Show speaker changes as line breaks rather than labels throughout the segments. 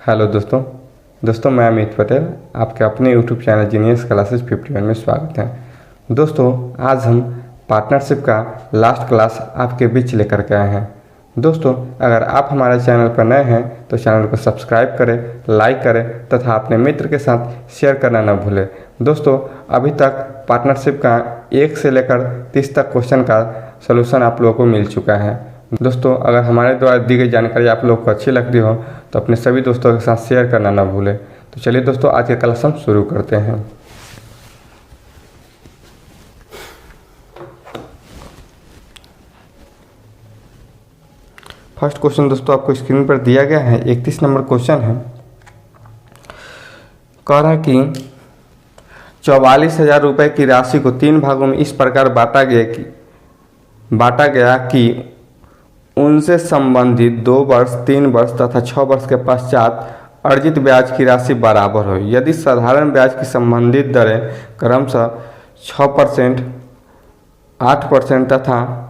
Hello दोस्तों मैं अमित पटेल, आपके अपने यूट्यूब चैनल जीनियस क्लासेस 51 में स्वागत है। दोस्तों आज हम पार्टनरशिप का लास्ट क्लास आपके बीच लेकर के आए हैं। दोस्तों अगर आप हमारे चैनल पर नए हैं तो चैनल को सब्सक्राइब करें, लाइक करें तथा अपने मित्र के साथ शेयर करना न भूलें। दोस्तों अभी तक पार्टनरशिप का 1 से लेकर 30 तक क्वेश्चन का सलूशन आप लोगों को मिल चुका है। दोस्तों अगर हमारे द्वारा दी गई जानकारी आप लोग को अच्छी लगती हो तो अपने सभी दोस्तों के साथ शेयर करना ना भूलें। तो चलिए दोस्तों आज का क्लास हम शुरू करते हैं। फर्स्ट क्वेश्चन दोस्तों आपको स्क्रीन पर दिया गया है, 31 नंबर क्वेश्चन है। कह रहा है कि 44,000 रुपये की राशि को 3 भागों में इस प्रकार बांटा गया कि उनसे संबंधित 2 वर्ष, 3 वर्ष तथा 6 वर्ष के पश्चात अर्जित ब्याज की राशि बराबर हो। यदि साधारण ब्याज की संबंधित दरें क्रमशः 6%, 8% तथा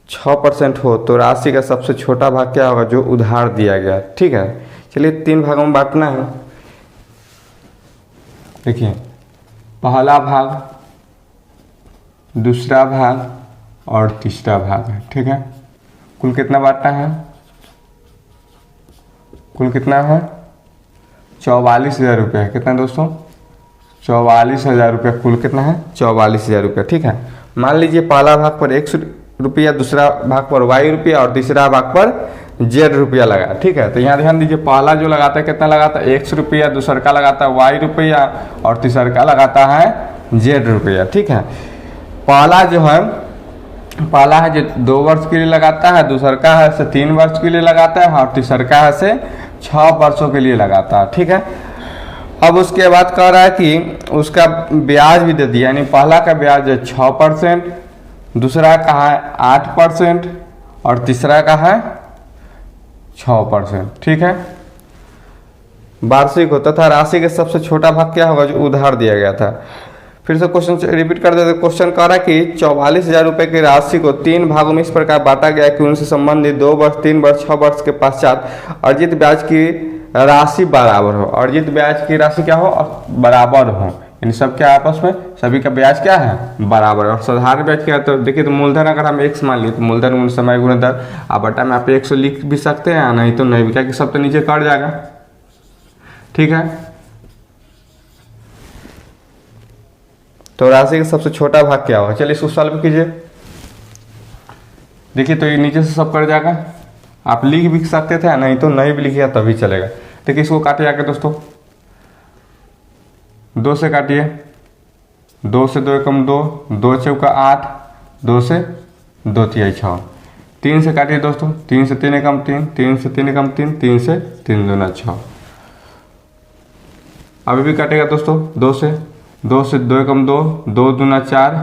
6% हो तो राशि का सबसे छोटा भाग क्या होगा जो उधार दिया गया। ठीक है, चलिए 3 भागों में बांटना है। देखिए पहला भाग, दूसरा भाग और तीसरा भाग है। ठीक है, कुल कितना बांटना है? कुल कितना है? 44,000 रुपये। कितना दोस्तों? 44,000 रुपये। कुल कितना है? 44,000 रुपये। ठीक है, मान लीजिए पहला भाग पर X रुपया, दूसरा भाग पर Y रुपया और तीसरा भाग पर Z रुपया लगा। ठीक है, तो यहाँ ध्यान दीजिए, पहला जो लगाता है कितना लगाता है? X रुपया, दूसरा का लगाता है Y रुपया और तीसरा का लगाता है Z रुपया। ठीक है, पहला है जो 2 वर्ष के लिए लगाता है, दूसरा का है से 3 वर्ष के लिए लगाता है और तीसरा का है से 6 वर्षों के लिए लगाता है। ठीक है, अब उसके बाद कह रहा है कि उसका ब्याज भी दे दिया, यानी पहला का ब्याज है 6%, दूसरा का है 8% और तीसरा का है 6%। ठीक है, वार्षिक हो तथा राशि के सबसे छोटा भाग क्या होगा जो उधार दिया गया था। फिर से क्वेश्चन रिपीट कर देते। क्वेश्चन कह रहा है कि 44,000 रुपये की राशि को 3 भागों में इस प्रकार बांटा गया कि उनसे संबंधित 2 वर्ष, 3 वर्ष, 6 वर्ष के पश्चात अर्जित ब्याज की राशि बराबर हो। अर्जित ब्याज की राशि क्या हो? बराबर हो, इन सब के आपस में सभी का ब्याज क्या है? बराबर। और साधारण ब्याज क्या है? तो देखिए, तो मूलधन अगर हम X मान लिए तो मूलधन समय गुणा दर, आप बटा में आप 100 लिख भी सकते हैं, नहीं तो नहीं भी, क्या कि सब तो नीचे कट जाएगा। ठीक है, तो राशि का सबसे छोटा भाग क्या होगा? चलिए इसको सॉल्व कीजिए। देखिए तो ये नीचे से सब कर जाएगा, आप लिख भी सकते थे, नहीं तो नहीं भी लिखिए तभी चलेगा। देखिए इसको काटिए आके दोस्तों, 2 से काटिए, 2 से 2 एकम 2, 2 चौका 8, 2 से 2 तिहाई 6, 3 से काटिए दोस्तों, 3 से 3 एकम 3, 3 से 3 एकम 3, 3 से 3 दूना 6। अभी भी काटेगा दोस्तों, 2 से 2 एकम 2, 2 दूना 4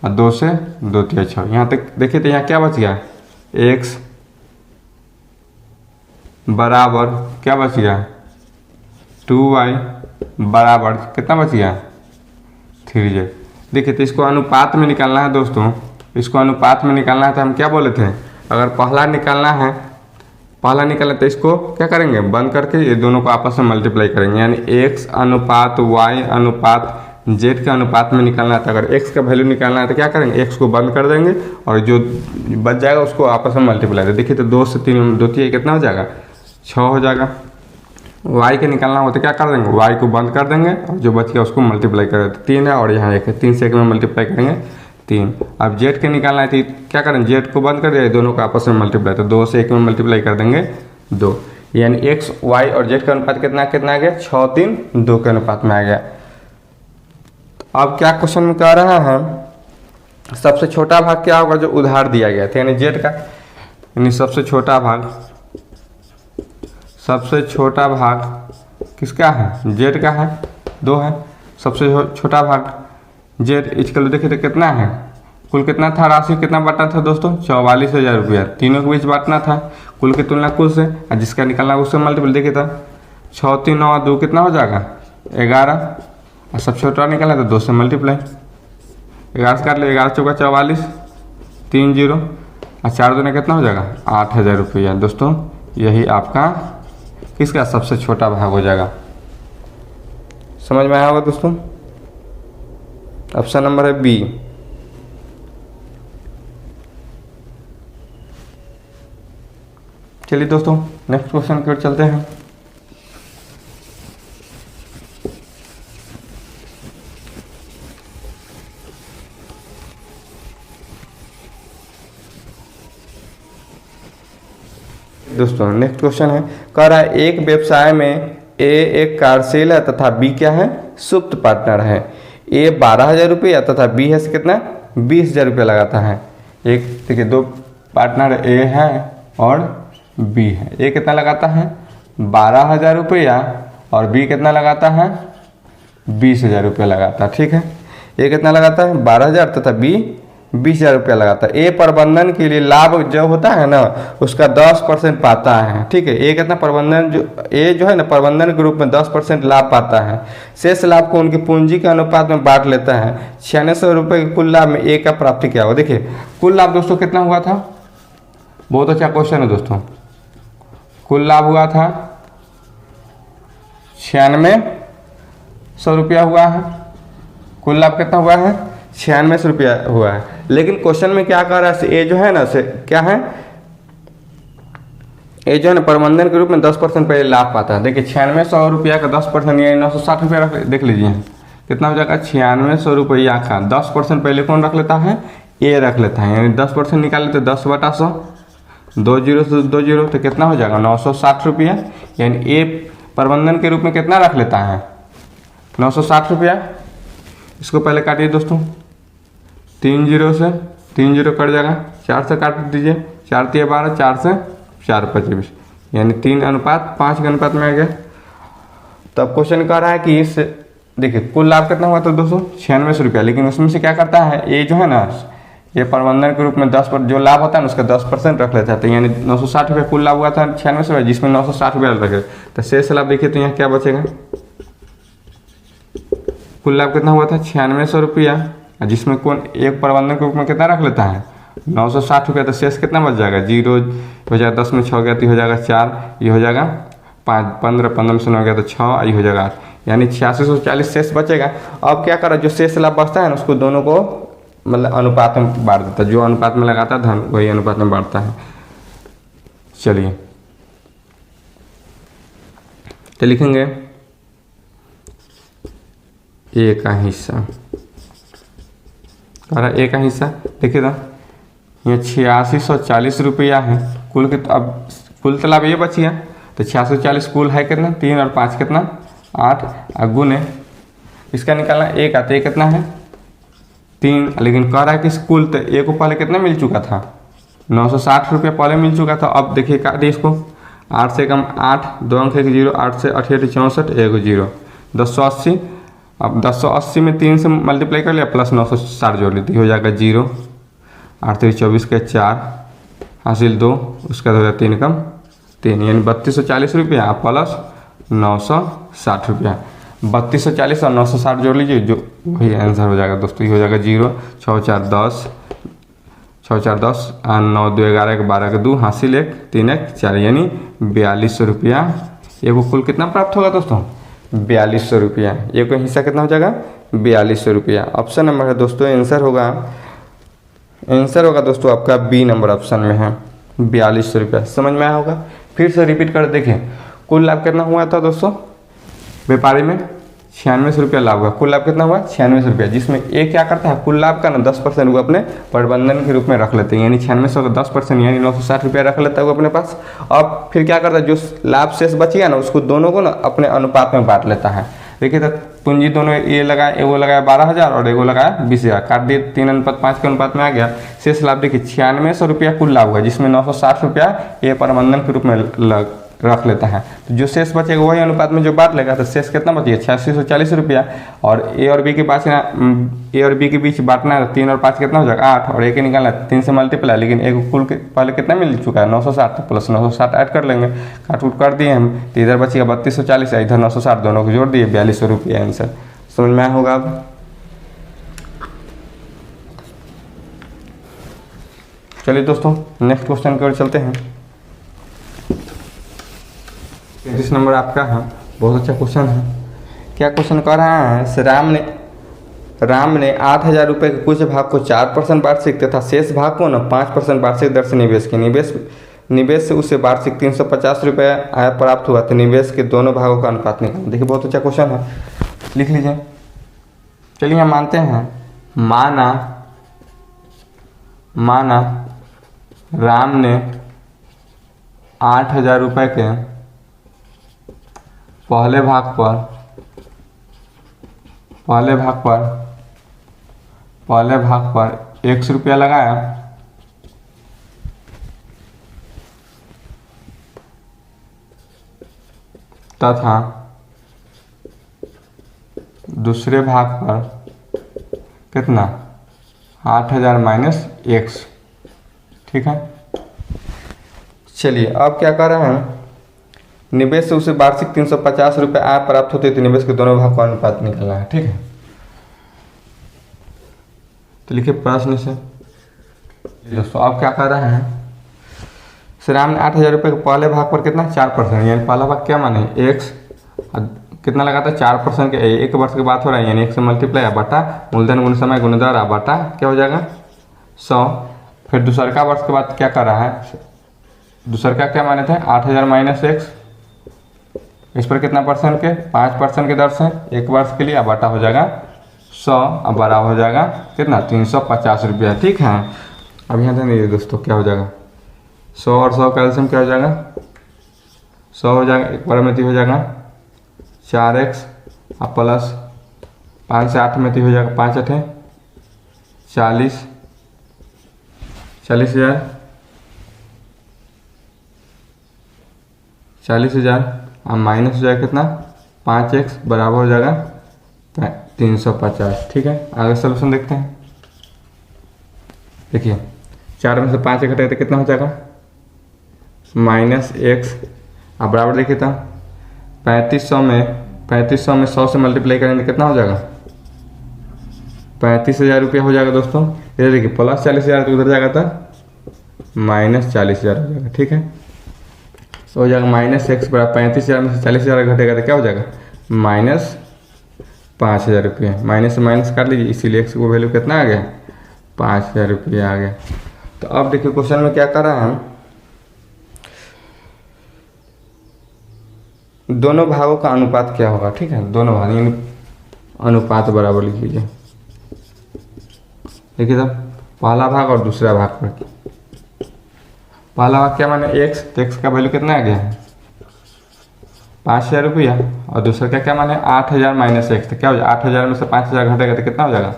और 2 से 2 तिहाई 6। यहाँ तक देखिए तो यहाँ क्या बच गया? X बराबर क्या बच गया? 2Y बराबर कितना बच गया? 3Z। देखिए तो इसको अनुपात में निकालना है दोस्तों, इसको अनुपात में निकालना है। तो हम क्या बोले थे, अगर पहला निकालना तो इसको क्या करेंगे? बंद करके ये दोनों को आपस में मल्टीप्लाई करेंगे, यानी X अनुपात Y अनुपात Z के अनुपात में निकालना है। तो अगर X का वैल्यू निकालना है तो क्या करेंगे? X को बंद कर देंगे और जो बच जाएगा उसको आपस में मल्टीप्लाई करें। देखिए तो 2 से 3, 2 तिहाई कितना हो जाएगा? 6 हो जाएगा। Y के निकालना हो तो क्या कर देंगे? Y को बंद कर देंगे और जो बच गया उसको मल्टीप्लाई करें। 3 है और यहाँ 1 है, 3 से 1 में मल्टीप्लाई करेंगे 3। अब Z के निकालना है तो क्या करें? Z को बंद कर दिया, दोनों को आपस में मल्टीप्लाई, तो 2 से 1 में मल्टीप्लाई कर देंगे 2, यानी X, Y और Z का अनुपात कितना आ गया? 6, 3, 2 के अनुपात में आ गया। अब क्या क्वेश्चन में कह रहा है, सबसे छोटा भाग क्या होगा जो उधार दिया गया था, यानी Z का, यानी सबसे छोटा भाग किसका है? Z का है, 2 है सबसे छोटा भाग Z। इसके लिए देखिए तो कितना है? कुल कितना था? राशि कितना बांटना था दोस्तों? 44,000 रुपया, तीनों के बीच बांटना था कुल की तुलना कुल से, और जिसका निकालना उससे मल्टीपल। देखिए था 6, 3, 9 और 2 कितना हो जाएगा? 11, और सब छोटा निकाला तो 2 से मल्टीप्लाई, 11 से काट ले, 11 चौका 44, 3 0 और 4 दूना कितना हो जाएगा? 8,000 रुपया। दोस्तों यही आपका किसका सबसे छोटा भाग हो जाएगा। समझ में आया होगा दोस्तों। ऑप्शन नंबर है बी। चलिए दोस्तों नेक्स्ट क्वेश्चन की ओर चलते हैं। दोस्तों नेक्स्ट क्वेश्चन है, कह रहा है एक व्यवसाय में ए एक कार्यशील है तथा बी क्या है, सुप्त पार्टनर है। ए 12,000 रुपया तथा बी है कितना 20,000 रुपया लगाता है। एक देखिए दो पार्टनर ए है और बी है। ए कितना लगाता है 12,000 रुपया और बी कितना लगाता है 20,000 रुपया लगाता है। ठीक है, ए कितना लगाता है 12,000 तथा बी 20,000 रुपया लगाता है। ए प्रबंधन के लिए लाभ जो होता है ना उसका 10% पाता है। ठीक है, ए कितना प्रबंधन जो है ना प्रबंधन के रूप में 10% लाभ पाता है। शेष लाभ को उनकी पूंजी के अनुपात में बांट लेता है। 9600 रुपये के कुल लाभ में ए का प्राप्ति क्या हुआ। देखिए कुल लाभ दोस्तों कितना हुआ था, बहुत अच्छा क्वेश्चन है दोस्तों। कुल लाभ हुआ था 9600 रुपया हुआ है। कुल लाभ कितना हुआ है 9600 रुपया हुआ है। लेकिन क्वेश्चन में क्या कह रहा है, ए जो है ना से क्या है, ए जो है ना प्रबंधन के रूप में 10% पहले लाभ पाता है। देखिए 9600 रुपया का 10% यानी 960 रुपया देख लीजिए कितना हो जाएगा 9600 रुपया का 10% पहले कौन रख लेता है, ए रख लेता है। यानी 10% निकाल लेते 10/100, 2 जीरो से 2 जीरो तो कितना हो जाएगा 960 रुपया। यानी ए प्रबंधन के रूप में कितना रख लेता है 960 रुपया। इसको पहले काटिए दोस्तों, 3 जीरो से 3 जीरो कट जाएगा, 4 से काट दीजिए, 4 3 12, 4 से 4 25 यानी 3:5 के अनुपात में आ गया। तब क्वेश्चन कह रहा है कि इस देखिए कुल लाभ कितना हुआ था दोस्तों 9600 रुपया। लेकिन उसमें से क्या करता है ये जो है ना ये प्रबंधन के रूप में 10% जो लाभ होता है ना उसका 10% रख लेता है। तो यानी 960 रुपया कुल लाभ हुआ था 9600 रुपया, जिसमें 960 रुपया लगे। तो शेष लाभ देखिए तो यहाँ क्या बचेगा, कुल लाभ कितना हुआ था 9600 रुपया, जिसमें कौन एक प्रबंधन के रूप में कितना रख लेता है 960 रुपया। तो शेष कितना बच जाएगा, जीरो हो जाएगा, 10 में 6 गया तो हो जाएगा 4, ये हो जाएगा 5, 15, 15 में से 9 गया तो 6, ये हो जाएगा 8, यानी 8640 शेष बचेगा। अब क्या करा, जो शेष लाभ बचता है ना उसको दोनों को मतलब अनुपात में बांट देता है। जो अनुपात में लगाता है धन वही अनुपात में बांटता है। चलिए तो लिखेंगे ए का हिस्सा, ए का हिस्सा देखिए ना ये 8640 रुपया है कुल के। तो अब कुल तो लाभ ये बची है तो 8640 कुल है कितना 3 और 5 कितना 8 गुने इसका निकालना एक आता है कितना है 3। लेकिन कह रहा है कि कुल तो ए को पहले कितना मिल चुका था 960 रुपया पहले मिल चुका था। अब देखिए काटिए इसको, 8 से कम 8, 2 अंक है 0, 8 से 8 64, 1 0, 1080। अब 1080 में 3 से मल्टीप्लाई कर लिया प्लस 960 जोड़ ली हो जाएगा 0, 8 3 24 के 4 हासिल 2, उसका हो जाएगा 3 कम 3 यानी 3240 रुपया प्लस 960 रुपया। 3240 और 960 जोड़ लीजिए जो वही आंसर हो जाएगा दोस्तों। ये हो जाएगा 0, 6 4 10, 6 4 10, 9 2 11 12 के 2 हासिल 1 3 1 4 यानी 4200 रुपया। ये को कुल कितना प्राप्त होगा दोस्तों 4200 रुपया। ये को हिस्सा कितना हो जाएगा 4200 रुपया। ऑप्शन नंबर है दोस्तों आंसर होगा दोस्तों आपका बी नंबर ऑप्शन में है 4200 रुपया। समझ में आया होगा। फिर से रिपीट कर देखें, कुल लाभ कितना हुआ था दोस्तों व्यापारी में 9600 रुपया लाभ हुआ। कुल लाभ कितना हुआ 9600 रुपया, जिसमें ये क्या करता है कुल लाभ का ना 10% वो अपने प्रबंधन के रूप में रख लेते हैं। यानी 9600 का 10% यानी 960 रुपया रख लेता है वो अपने पास। अब फिर क्या करता है जो लाभ शेष बचिएगा ना उसको दोनों को ना अपने अनुपात में बांट लेता है। देखिए तो पूंजी दोनों ये लगाया, एगो लगाया 12,000 और एगो लगाया 20,000, काट दिए 3:5 के अनुपात में आ गया। शेष लाभ देखिए 9600 रुपया कुल लाभ हुआ, जिसमें 960 रुपया ये प्रबंधन के रूप में रख लेता है। तो जो शेष बचेगा वही अनुपात में जो बांट लेगा तो शेष कितना बचेगा 8640 रुपया। और ए और बी के बीच बांटना है 3 और 5 कितना हो जाएगा 8 और ए के निकालना 3 से मल्टीप्लाई। लेकिन एक कुल के पहले कितना मिल चुका है 960 तो प्लस 960 ऐड कर लेंगे, काट उट कर दिए हम तो इधर बचेगा 3240 इधर 960 दोनों को जोड़ दिए 4200 रुपया आंसर। समझ में आया होगा। अब चलिए दोस्तों नेक्स्ट क्वेश्चन की ओर चलते हैं। 33 नंबर आपका है। बहुत अच्छा क्वेश्चन है। क्या क्वेश्चन कर रहा है, राम ने 8,000 रुपये के कुछ भाग को 4% वार्षिक तथा शेष भाग को ना 5% वार्षिक दर से निवेश किया। निवेश से उसे वार्षिक 350 रुपये आय प्राप्त हुआ, तो निवेश के दोनों भागों का अनुपात निकालना। देखिए बहुत अच्छा क्वेश्चन है, लिख लीजिए। चलिए हम मानते हैं, माना राम ने 8,000 रुपये के पहले भाग पर 100 रुपया लगाया, तथा दूसरे भाग पर कितना 8,000 माइनस 100। ठीक है। चलिए अब क्या कर रहे हैं, निवेश से उसे वार्षिक 350 रुपये आय प्राप्त होते, तो निवेश के दोनों भाग का अनुपात निकलना है। ठीक है, तो लिखिए प्रश्न से। दोस्तों अब क्या कर रहे हैं, श्री राम ने 8,000 रुपये के पहले भाग पर कितना 4%, यानी पहला भाग क्या माने x, कितना लगाता है 4% के 1 वर्ष की बात हो रहा है, यानी 1 से मल्टीप्लाई बटा मूलधन गुण समय गुण दर बटा क्या हो जाएगा 100। फिर दूसर का वर्ष के बाद क्या कर रहा है, दूसर का क्या माने थे 8,000 माइनस 1, इस पर कितना परसेंट के 5% के दर से 1 वर्ष के लिए, अब बटा हो जाएगा 100, अब बड़ा हो जाएगा कितना 350 रुपया। ठीक है, अब यहाँ ध्यान दीजिए दोस्तों, क्या हो जाएगा 100 और 100 का एलसीएम क्या हो जाएगा 100 हो जाएगा, 1 बार हो जाएगा 4x और प्लस 5 से 8 में हो जाएगा 5 8 40 40,000 और माइनस हो जाएगा कितना 5x बराबर हो जाएगा 350। ठीक है, आगे सोल्यूशन देखते हैं। देखिए 4 में से 5 घटाए तो कितना हो जाएगा -x, अब बराबर देखिए था 3500 में 100 से मल्टीप्लाई करेंगे कितना हो जाएगा 35,000 रुपया हो जाएगा दोस्तों। इधर देखिए प्लस 40,000 तो उधर जाएगा था माइनस 40,000 हो जाएगा। ठीक है, तो हो जाएगा -x बराबर 35,000 में से 40,000 घटेगा तो क्या हो जाएगा -5,000 रुपये। माइनस से माइनस काट लीजिए, इसीलिए x को वैल्यू कितना आ गया 5,000 रुपया आ गया। तो अब देखिए क्वेश्चन में क्या कर रहा है, दोनों भागों का अनुपात क्या होगा। ठीक है, दोनों भाग यानी अनुपात बराबर लिख लीजिए। देखिए साहब, पहला भाग और दूसरा भाग पर, पहला भाग क्या माने x, तो x का वैल्यू कितना आ गया 5,000 रुपया, और दूसरा क्या माने 8,000 माइनस 1, तो क्या हो जाएगा 8,000 में से 5,000 घटेगा तो कितना हो जाएगा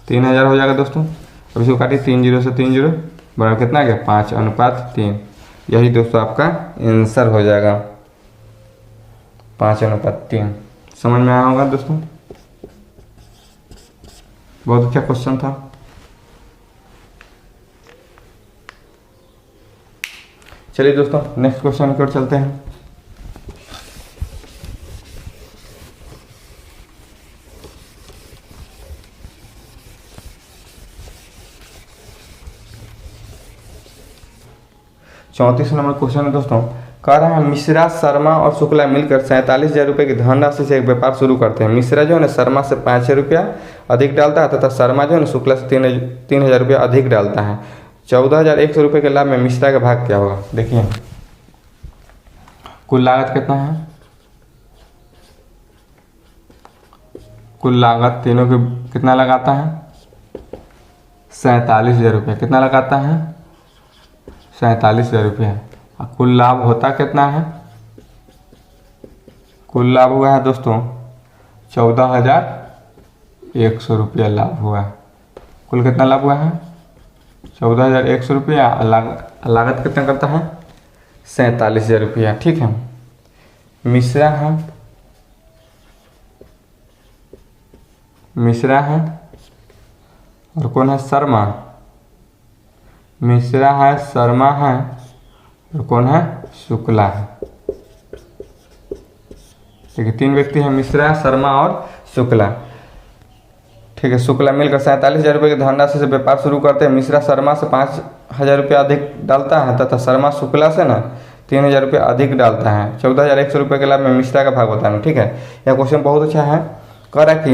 3,000 हो जाएगा दोस्तों। अब इसको काटिए 3 0 से 3 0 बराबर कितना आ गया 5:3। यही दोस्तों आपका आंसर हो जाएगा 5:3। समझ में आया होगा दोस्तों, बहुत अच्छा क्वेश्चन था। चलिए दोस्तों नेक्स्ट क्वेश्चन की ओर चलते हैं। चौंतीस नंबर क्वेश्चन है दोस्तों, कह रहा है मिश्रा, शर्मा और शुक्ला मिलकर 47,000 रुपये की धनराशि से एक व्यापार शुरू करते हैं। मिश्रा जो है ना शर्मा से 5,000 रुपया अधिक डालता है तथा शर्मा जो है ना शुक्ला से 3,000 रुपया अधिक डालता है। 14,100 रुपये के लाभ में मिश्रा का भाग क्या होगा। देखिए कुल लागत कितना है, कुल लागत तीनों की कितना लगाता है 47,000 रुपया, कितना लगाता है 47,000 रुपया। कुल लाभ होता कितना है, कुल लाभ हुआ है दोस्तों 14,100 रुपया लाभ हुआ है। कुल कितना लाभ हुआ है 14,100 रुपया, लागत कितना करता है 47,000 रुपया। ठीक है, मिश्रा है और कौन है शर्मा, मिश्रा है शर्मा है और कौन है शुक्ला है। ठीक है, 3 व्यक्ति हैं मिश्रा, शर्मा और शुक्ला। ठीक है, शुक्ला मिलकर 47,000 रुपये की धनराशि से व्यापार शुरू करते हैं। मिश्रा शर्मा से 5,000 रुपया अधिक डालता है तथा शर्मा शुक्ला से ना 3,000 रुपये अधिक डालता है। 14,100 रुपये के लाभ में मिश्रा का भाग बताना। ठीक है, यह क्वेश्चन बहुत अच्छा है। कह रहा है कि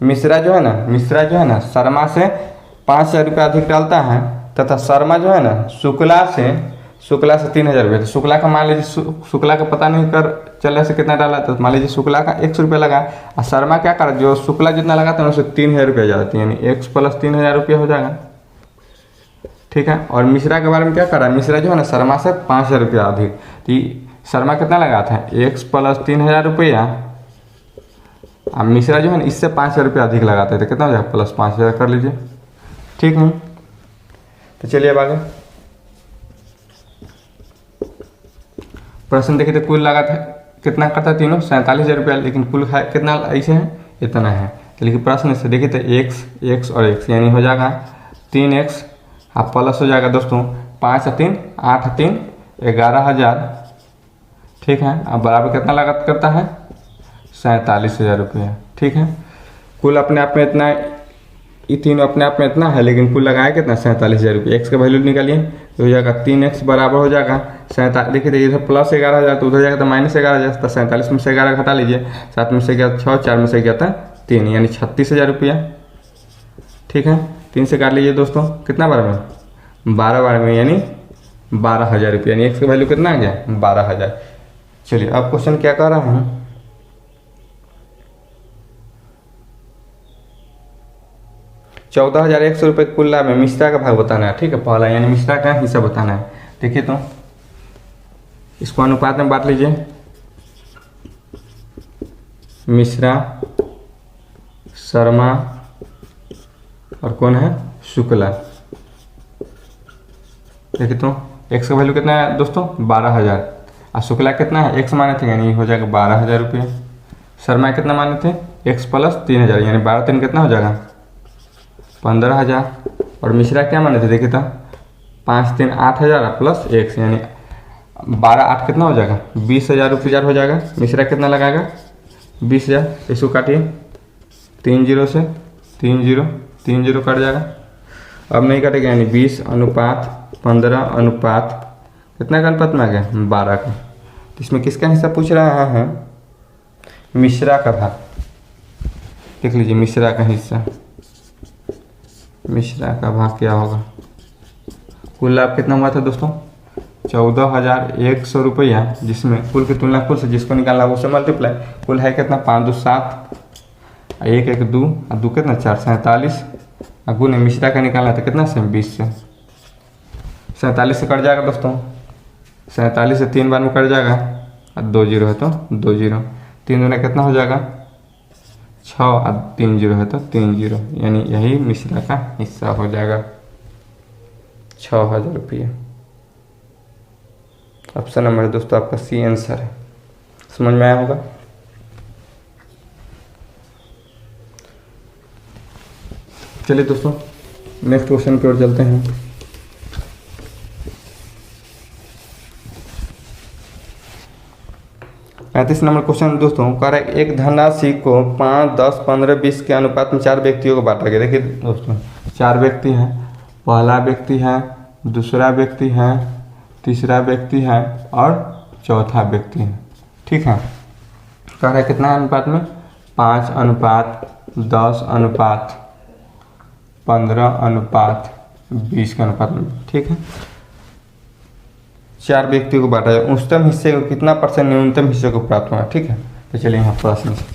मिश्रा जो है ना शर्मा से 5,000 रुपये अधिक डालता है तथा शर्मा जो है ना शुक्ला से 3,000 रुपये। तो शुक्ला का मान लीजिए शुक्ला का पता नहीं कर चलने से कितना डाला, तो मान लीजिए शुक्ला का 100 रुपये लगा और शर्मा क्या कर जो शुक्ला जितना लगाता है उससे 3,000 रुपये जाती है, यानी x + 3,000 रुपये हो जाएगा। ठीक है, और मिश्रा के बारे में क्या करा, मिश्रा जो है ना शर्मा से 5,000 रुपये अधिक। तो शर्मा कितना लगाता है x + 3,000 रुपया, अब मिश्रा जो है ना इससे 5,000 रुपये अधिक लगाता है, तो कितना हो जाएगा +5,000 कर लीजिए। ठीक है, तो चलिए अब आगे प्रश्न देखिए। तो कुल लागत है कितना करता है तीनों 47,000 रुपया, लेकिन कुल है कितना ऐसे है इतना है। तो लेकिन प्रश्न से देखिए तो x और x यानी हो जाएगा 3x आप प्लस हो जाएगा दोस्तों 5 और 3 8 3 11,000। ठीक है, अब बराबर कितना लागत करता है 47,000 रुपया। ठीक है, कुल अपने आप में इतना, ये तीनों अपने आप में इतना है, लेकिन कुल लगाया कितना 47,000 रुपये। x का वैल्यू निकालिए तो हो जाएगा 3x बराबर हो जाएगा 47। देखिए इधर प्लस 11,000 तो उधर जाएगा तो -11,000, तो 47 में से 11 घटा लीजिए, 7 में से गया 6, 4 में से गया था 3, यानी 36,000 रुपया। ठीक है, 3 से काट लीजिए दोस्तों, कितना बार में 12 बार में, यानी 12,000 रुपया, यानी x का वैल्यू कितना आ गया 12,000। चलिए अब क्वेश्चन क्या कर रहा हूँ, 14,100 रुपये कुल लाभ में मिश्रा का भाग बताना है। ठीक है, पहला यानी मिश्रा का हिस्सा बताना है। देखिए तो इसको अनुपात में बांट लीजिए, मिश्रा, शर्मा और कौन है शुक्ला। देखिए तो x का वैल्यू कितना है दोस्तों 12,000 और शुक्ला कितना है x माने थे, यानी हो जाएगा 12,000 रुपये। शर्मा कितना माने थे x + 3,000, यानी 12 3 कितना हो जाएगा 15,000। और मिश्रा क्या माने थे देखिए तो 5 3 8,000 प्लस x, यानी 12 8 कितना हो जाएगा 20,000 रुपये हो जाएगा। मिश्रा कितना लगाएगा 20,000, इसको काटिए 3 0 से 3 0 कट जाएगा। अब नहीं कटेगा, यानी 20 अनुपात 15 अनुपात कितना का अनुपात में आ गया 12 का। तो इसमें किसका हिस्सा पूछ रहा है मिश्रा का भाग। देख लीजिए मिश्रा का हिस्सा, मिश्रा का भाग क्या होगा। कुल लाभ कितना हुआ था दोस्तों 14,100 रुपया, जिसमें कुल की तुलना कुल से जिसको निकालना वो से मल्टीप्लाई। कुल है कितना 5 2 7 1 1 2 और 2 कितना 4 47 और गुण मिश्रा का निकालना था कितना से 20 से 47 से कट जाएगा दोस्तों, 47 से 3 बार में कट जाएगा और 2 0 है तो 2 0, 3 दूना कितना हो जाएगा 6 और 3 0 है तो 3 0, यानी यही मिश्रा का हिस्सा हो जाएगा 6,000 रुपये। ऑप्शन नंबर है दोस्तों आपका सी आंसर है। समझ में आया होगा। चलिए दोस्तों नेक्स्ट क्वेश्चन की ओर चलते हैं। पैंतीस नंबर क्वेश्चन दोस्तों कह रहा है एक धनराशि को 5 10 15 20 के अनुपात में 4 व्यक्तियों को बांटा गया। देखिए दोस्तों 4 व्यक्ति हैं, पहला व्यक्ति है, दूसरा व्यक्ति है, तीसरा व्यक्ति है और चौथा व्यक्ति है। ठीक है, कह रहा है कितना अनुपात में 5 अनुपात 10 अनुपात 15 अनुपात 20 के अनुपात में। ठीक है, 4 व्यक्तियों को बांटा जाए, उच्चतम हिस्से को कितना परसेंट न्यूनतम हिस्से को प्राप्त हुआ। ठीक है, तो चलिए यहाँ प्रश्न से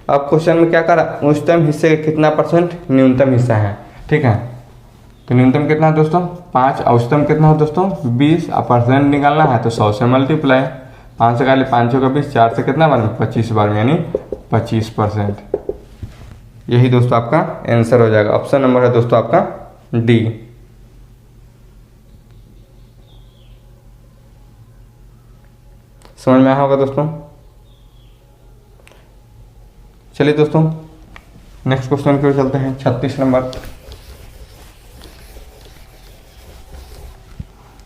अब क्वेश्चन में क्या करा उच्चतम हिस्से का कितना परसेंट न्यूनतम हिस्सा है। ठीक है, तो न्यूनतम कितना है दोस्तों 5, औसतम कितना है दोस्तों 20 और परसेंट निकालना है तो 100 से मल्टीप्लाई। 5 से काले 5 का 20, 4 से कितना बार में 25 बार में, यानी 25%। यही दोस्तों आपका आंसर हो जाएगा। ऑप्शन नंबर है दोस्तों आपका डी। समझ में आया होगा दोस्तों। चलिए दोस्तों नेक्स्ट क्वेश्चन की ओर चलते हैं। 36 नंबर।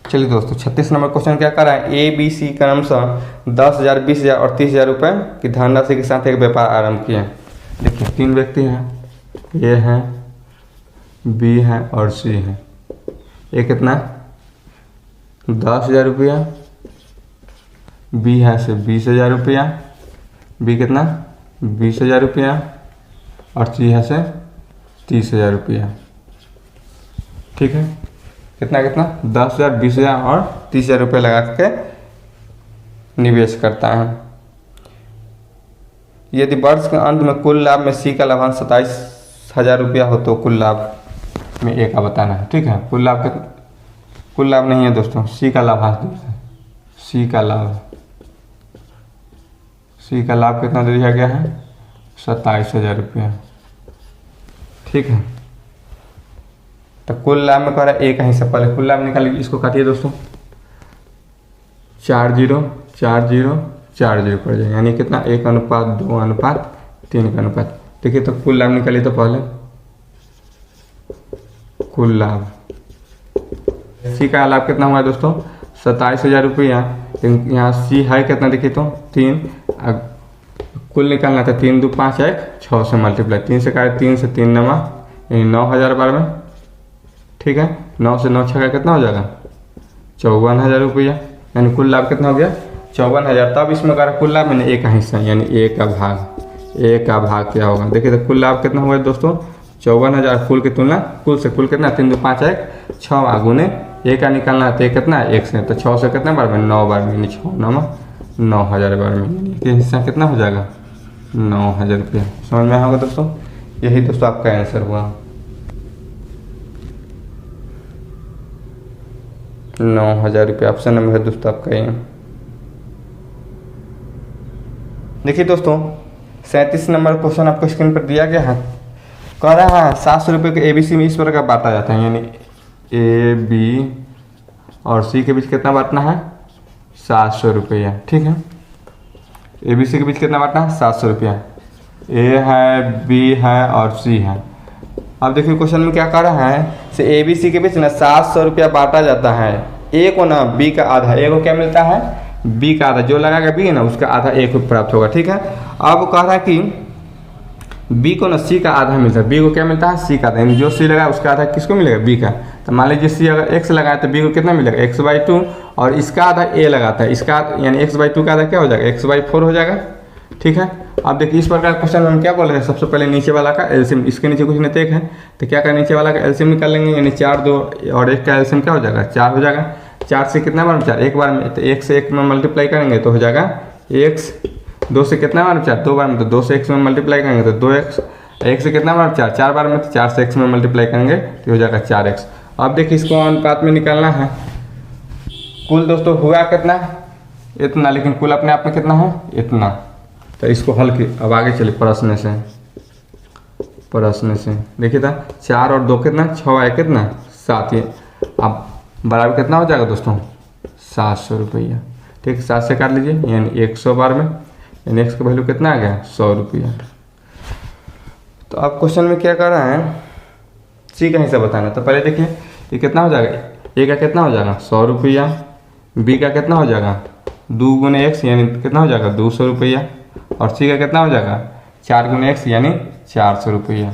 चलिए दोस्तों 36 नंबर क्वेश्चन क्या कर रहा है ए बी सी क्रमशः 10,000 20,000 और 30,000 रुपये की धनराशि के साथ एक व्यापार आरंभ किए। देखिए 3 व्यक्ति हैं, ए है, बी है और सी है। ए कितना 10,000 रुपया, बी है से 20,000 रुपया, बी कितना 20,000 रुपया और सी है से 30,000 रुपया। ठीक है, कितना कितना 10,000, 20,000 और 30,000 रुपये लगा के निवेश करता है। यदि वर्ष के अंत में कुल लाभ में सी का लाभांश 27,000 रुपया हो तो कुल लाभ में ए का बताना है। ठीक है, कुल लाभ नहीं है दोस्तों, सी का लाभांश है। सी का लाभ कितना दे दिया गया है 27,000 रुपया। ठीक है, तो कुल लाभ में कह रहा है ए का हिस्सा, पहले कुल लाभ निकालिए, इसको काटिए दोस्तों, 4 0 4 0 4 0 पड़ जाएगा, यानी कितना 1:2:3 का अनुपात। देखिए तो कुल लाभ निकालिए, तो पहले कुल लाभ सी का लाभ कितना हुआ दोस्तों 27,000 रुपया। यहाँ सी है कितना देखिए तो 3, कुल निकालना था 3 2 5 1 6 से मल्टीप्लाई, 3 से काटे 3 से 3 नमा यानी 9,000 बार में। ठीक है, 9 से 9 छः का कितना हो जाएगा 54,000 रुपया, यानी कुल लाभ कितना हो गया 54,000। तब इसमें कह रहा कुल लाभ मैंने ए का हिस्सा यानी ए का भाग क्या होगा। देखिए तो कुल लाभ कितना हुआ दोस्तों 54,000, कुल की तुलना कुल से कुल कितना 3 2 5 1 6 आगुने ए का निकालना है तो ये कितना 1 से, तो 6 से कितना बार में 9 बार में, यानी 6 9,000 बार में, यानी ये हिस्सा कितना हो जाएगा 9,000 रुपया। समझ में आएगा दोस्तों, यही दोस्तों आपका आंसर हुआ 9,000 रुपया। ऑप्शन नंबर है दोस्तों आपका ये। देखिए दोस्तों 37 नंबर क्वेश्चन आपको स्क्रीन पर दिया गया है, कह रहा है 700 रुपये के ABC में इस प्रकार बांटा जाता है, यानी ए बी और सी के बीच कितना बांटना है 700 रुपया। ठीक है, ABC के बीच कितना बांटना है 700 रुपया, ए है बी है और सी है। अब देखिए क्वेश्चन में क्या कर रहा है, से ABC के बीच ना 700 रुपया बांटा जाता है, ए को ना बी का आधा, ए को क्या मिलता है बी का आधा, जो लगाएगा बी है ना उसका आधा ए को प्राप्त होगा। ठीक है, अब कह रहा है कि बी को ना सी का आधा मिलता है, बी को क्या मिलता है सी का आधा, यानी जो सी लगाया उसका आधा किसको मिलेगा बी का। तो मान लीजिए सी अगर x लगाया तो बी को कितना मिलेगा x/2 और इसका आधा ए लगाता है, इसका यानी x/2 का आधा क्या हो जाएगा x/4 हो जाएगा। ठीक है, अब देखिए इस प्रकार क्वेश्चन में हम क्या बोल रहे हैं, सबसे पहले नीचे वाला का एलसीएम, इसके नीचे कुछ नहीं एक है तो क्या करें नीचे वाला का एलसीएम निकाल लेंगे, यानी 4 2 और 1 का एलसीएम क्या हो जाएगा 4 हो जाएगा। 4 से कितना बार में 4 एक बार में, तो 1 से 1 में मल्टीप्लाई करेंगे तो हो जाएगा x, 2 से कितना बार में 4 2 बार में, तो 2 से x में मल्टीप्लाई करेंगे तो 2x, 1 से कितना बार 4 4 बार में, तो 4 से x में मल्टीप्लाई करेंगे तो हो जाएगा 4x। अब देखिए इसको अनुपात में निकालना है, कुल दोस्तों हुआ कितना इतना, लेकिन कुल अपने आप में कितना है इतना। तो इसको हल की अब आगे चलिए प्रश्न से देखिए था 4 और 2 कितना 6 आया कितना 7, ये अब बराबर कितना हो जाएगा दोस्तों 700 रुपया। ठीक, 7 से काट लीजिए यानी 100 बार में, यानी x का वैल्यू कितना आ गया 100 रुपया। तो अब क्वेश्चन में क्या कर रहा है सी का हिस्सा बताना, तो पहले देखिए ये कितना हो जाएगा, ए का कितना हो जाएगा 100 रुपया, बी का कितना हो जाएगा 2 गुने x यानी कितना हो जाएगा 200 रुपया, और सी का कितना हो जाएगा 4 गुने x यानी 400 रुपया।